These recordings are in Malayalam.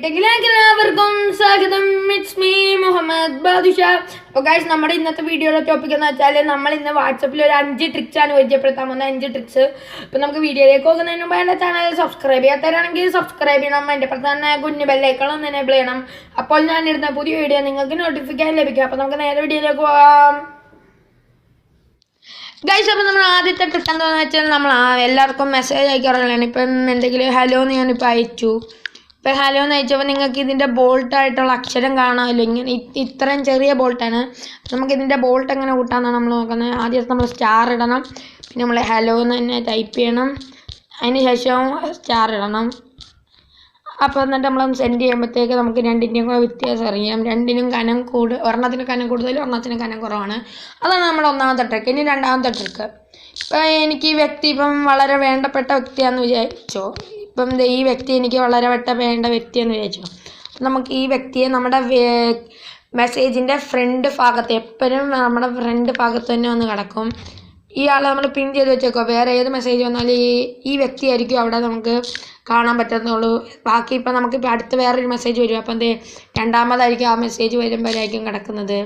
വീട്ടിലേക്ക് എല്ലാവർക്കും സ്വാഗതം. It's me Muhammad Badusha. അപ്പോൾ ഗൈസ്, നമ്മുടെ ഇന്നത്തെ വീഡിയോയുടെ ടോപ്പിക് എന്ന് വെച്ചാൽ നമ്മൾ ഇന്ന് വാട്സപ്പിൽ ഒരു 5 ട്രിക്സാണ് പരിചയപ്പെടുത്താൻ പോകുന്നത്. 5 ട്രിക്സ്. അപ്പോൾ നമുക്ക് വീഡിയോയിലേക്ക് പോകുന്നതിന് മുമ്പ് എൻ്റെ ചാനൽ സബ്സ്ക്രൈബ് ചെയ്യാത്തവരാണെങ്കിൽ സബ്സ്ക്രൈബ് ചെയ്യണം. എൻ്റെ തന്നെ കുഞ്ഞു ബെല്ലൈക്കൺ ഒന്ന് എനേബിൾ ചെയ്യണം. അപ്പോൾ ഞാനിടുന്ന പുതിയ വീഡിയോ നിങ്ങൾക്ക് നോട്ടിഫിക്കേഷൻ ലഭിക്കും. അപ്പോൾ നമുക്ക് നേരെ വീഡിയോയിലേക്ക് പോകാം. ഗൈസ്, അപ്പോൾ നമ്മൾ ആദ്യത്തെ ട്രിക്ക് എന്താണെന്ന് വെച്ചാൽ നമ്മൾ എല്ലാവർക്കും മെസ്സേജ് അയക്കാറുള്ളതാണ്. ഇപ്പം എന്തെങ്കിലും ഹലോ എന്ന് ഞാനിപ്പോൾ അയച്ചു. ഇപ്പം ഹലോ എന്ന് അയച്ചപ്പോൾ നിങ്ങൾക്ക് ഇതിൻ്റെ ബോൾട്ടായിട്ടുള്ള അക്ഷരം കാണാമല്ലോ. ഇങ്ങനെ ഇത്രയും ചെറിയ ബോൾട്ടാണ്. നമുക്കിതിൻ്റെ ബോൾട്ട് എങ്ങനെ കൂട്ടാമെന്നാണ് നമ്മൾ നോക്കുന്നത്. ആദ്യം നമ്മൾ സ്റ്റാർ ഇടണം. പിന്നെ നമ്മൾ ഹലോ എന്ന് തന്നെ ടൈപ്പ് ചെയ്യണം. അതിന് ശേഷം സ്റ്റാർ ഇടണം. അപ്പോൾ എന്നിട്ട് നമ്മളൊന്ന് സെൻഡ് ചെയ്യുമ്പോഴത്തേക്ക് നമുക്ക് രണ്ടിൻ്റെയും കൂടെ വ്യത്യാസം അറിയാം. രണ്ടിനും കനം ഒരെണ്ണത്തിന് കനം കൂടുതൽ, ഒരെണ്ണത്തിന് കനം കുറവാണ്. അതാണ് നമ്മുടെ ഒന്നാമത്തെ ട്രിക്ക്. ഇനി രണ്ടാമത്തെ ട്രിക്ക്. ഇപ്പം എനിക്ക് ഈ വ്യക്തി വളരെ വേണ്ടപ്പെട്ട വ്യക്തിയാണെന്ന് വിചാരിച്ചോ. ഇപ്പം ഈ വ്യക്തി എനിക്ക് വളരെ വേണ്ട വ്യക്തിയെന്ന് വിചാരിച്ചു. നമുക്ക് ഈ വ്യക്തിയെ നമ്മുടെ മെസ്സേജിൻ്റെ ഫ്രണ്ട് ഭാഗത്ത്, എപ്പോഴും നമ്മുടെ ഫ്രണ്ട് ഭാഗത്ത് തന്നെ വന്ന് കിടക്കും. ഈ ആളെ നമ്മൾ പിൻ ചെയ്ത് വെച്ചേക്കോ. വേറെ ഏത് മെസ്സേജ് വന്നാലും ഈ വ്യക്തിയായിരിക്കും അവിടെ നമുക്ക് കാണാൻ പറ്റുന്നുള്ളൂ. ബാക്കി ഇപ്പം നമുക്കിപ്പോൾ അടുത്ത് വേറൊരു മെസ്സേജ് വരും. അപ്പം രണ്ടാമതായിരിക്കും ആ മെസ്സേജ് വരുമ്പോഴായിരിക്കും കിടക്കുന്നത്.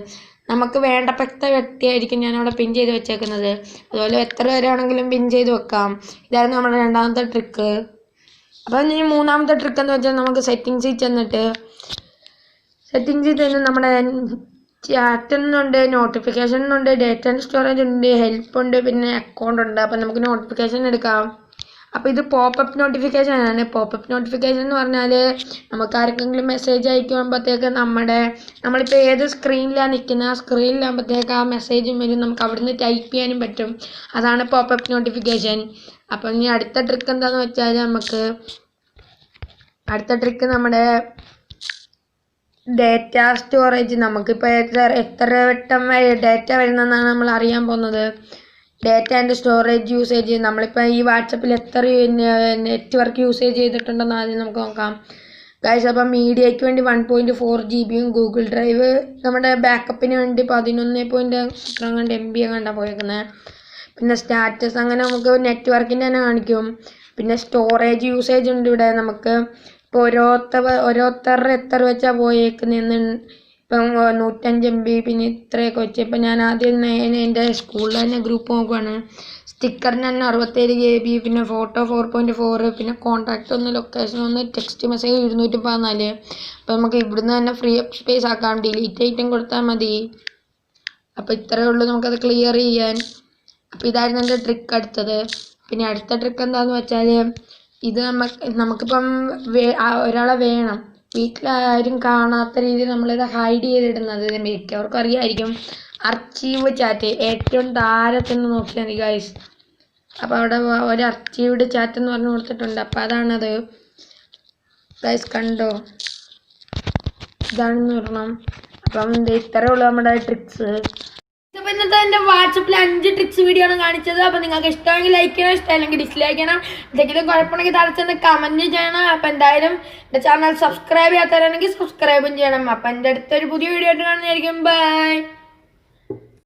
നമുക്ക് വേണ്ടപ്പെട്ട വ്യക്തിയായിരിക്കും ഞാനവിടെ പിൻ ചെയ്ത് വെച്ചേക്കുന്നത്. അതുപോലെ എത്ര പേരാണെങ്കിലും പിൻ ചെയ്ത് വെക്കാം. ഇതായിരുന്നു നമ്മുടെ രണ്ടാമത്തെ ട്രിക്ക്. അപ്പം ഇനി മൂന്നാമത്തെ ട്രിക്ക് എന്ന് വെച്ചാൽ നമുക്ക് സെറ്റിങ്സിൽ ചെന്നിട്ട് നമ്മുടെ ചാറ്റുന്നുണ്ട്, നോട്ടിഫിക്കേഷൻ ഉണ്ട്, ഡേറ്റ ആൻഡ് സ്റ്റോറേജ് ഉണ്ട്, ഹെൽപ്പ് ഉണ്ട്, പിന്നെ അക്കൗണ്ട് ഉണ്ട്. അപ്പം നമുക്ക് നോട്ടിഫിക്കേഷൻ എടുക്കാം. അപ്പോൾ ഇത് പോപ്പപ്പ് നോട്ടിഫിക്കേഷൻ ആണ്. പോപ്പപ്പ് നോട്ടിഫിക്കേഷൻ എന്ന് പറഞ്ഞാൽ നമുക്ക് ആർക്കെങ്കിലും മെസ്സേജ് അയക്കുമ്പോഴത്തേക്ക് നമ്മളിപ്പോൾ ഏത് സ്ക്രീനിലാണ് നിൽക്കുന്നത് ആ സ്ക്രീനിലാകുമ്പോഴത്തേക്ക് ആ മെസ്സേജും വരും. നമുക്ക് അവിടുന്ന് ടൈപ്പ് ചെയ്യാനും പറ്റും. അതാണ് പോപ്പപ്പ് നോട്ടിഫിക്കേഷൻ. അപ്പം ഇനി അടുത്ത ട്രിക്ക് എന്താണെന്ന് വെച്ചാൽ അടുത്ത ട്രിക്ക് നമ്മുടെ ഡേറ്റ സ്റ്റോറേജ്. നമുക്കിപ്പോൾ എത്ര വട്ടം ഡേറ്റ വരുന്നതെന്നാണ് നമ്മൾ അറിയാൻ പോകുന്നത്. Data and storage usage. നമ്മളിപ്പോൾ ഈ വാട്സപ്പിൽ എത്ര നെറ്റ്വർക്ക് യൂസേജ് ചെയ്തിട്ടുണ്ടെന്ന് ആദ്യം നമുക്ക് നോക്കാം. ഗൈസ്, അപ്പം മീഡിയയ്ക്ക് വേണ്ടി 1.4 GB ഗൂഗിൾ ഡ്രൈവ്, നമ്മുടെ ബാക്കപ്പിന് വേണ്ടി 11 MB കണ്ടാണ് പോയേക്കുന്നത്. പിന്നെ സ്റ്റാറ്റസ്, അങ്ങനെ നമുക്ക് നെറ്റ്വർക്കിൻ്റെ തന്നെ കാണിക്കും. പിന്നെ സ്റ്റോറേജ് യൂസേജ് ഉണ്ട് ഇവിടെ. നമുക്ക് ഇപ്പോൾ ഓരോരുത്തരുടെ എത്ര വെച്ചാൽ പോയേക്കുന്നതെന്ന്. ഇപ്പം 105 MB പിന്നെ ഇത്രയൊക്കെ വെച്ച്. ഇപ്പം ഞാൻ ആദ്യം എൻ്റെ സ്കൂളിൽ തന്നെ ഗ്രൂപ്പ് നോക്കുവാണ്. സ്റ്റിക്കറിന് തന്നെ 67 GB, പിന്നെ ഫോട്ടോ 4.4, പിന്നെ കോൺടാക്റ്റ് 1, ലൊക്കേഷൻ 1, ടെക്സ്റ്റ് മെസ്സേജ് 214. അപ്പം നമുക്ക് ഇവിടുന്ന് തന്നെ ഫ്രീ അപ്പ് സ്പേസ് ആക്കാം. ഡിലീറ്റ് ഐറ്റം കൊടുത്താൽ മതി. അപ്പോൾ ഇത്രയേ ഉള്ളൂ നമുക്കത് ക്ലിയർ ചെയ്യാൻ. അപ്പോൾ ഇതായിരുന്നു എൻ്റെ ട്രിക്ക്. അടുത്തത് പിന്നെ അടുത്ത ട്രിക്ക് എന്താണെന്ന് വെച്ചാൽ ഇത് നമുക്കിപ്പം ഒരാളെ വേണം, വീട്ടിലാരും കാണാത്ത രീതിയിൽ നമ്മളിത് ഹൈഡ് ചെയ്തിടുന്നത് മിക്കവർക്കും അറിയാമായിരിക്കും. അർച്ചീവ് ചാറ്റ് ഏറ്റവും താഴത്ത് നിന്ന് നോക്കിയാൽ മതി ഗൈസ്. അപ്പോൾ അവിടെ ഒരു അർച്ചീവ്ഡ് ചാറ്റ് എന്ന് പറഞ്ഞ് കൊടുത്തിട്ടുണ്ട്. അപ്പോൾ അതാണത് ഗൈസ്, കണ്ടോ, ഇതാണെന്ന് പറയണം. അപ്പം ഇത്രയേ ഉള്ളൂ നമ്മുടെ ട്രിക്സ്. അപ്പോൾ ഇന്നത്തെ എൻ്റെ വാട്സപ്പിൽ 5 ട്രിക്സ് വീഡിയോ ആണ് കാണിച്ചത്. അപ്പോൾ നിങ്ങൾക്ക് ഇഷ്ടമെങ്കിൽ ലൈക്ക് ചെയ്യണം, ഇഷ്ടമല്ലെങ്കിൽ ഡിസ്ലൈക്ക് ചെയ്യണം. എന്തെങ്കിലും കുഴപ്പമുണ്ടെങ്കിൽ താഴെ കമൻറ്റ് ചെയ്യണം. അപ്പോൾ എന്തായാലും എൻ്റെ ചാനൽ സബ്സ്ക്രൈബ് ചെയ്യാത്തവരാണെങ്കിൽ സബ്സ്ക്രൈബും ചെയ്യണം. അപ്പോൾ എൻ്റെ അടുത്തൊരു പുതിയ വീഡിയോ ആയിട്ട് കാണുന്നതായിരിക്കും. ബൈ.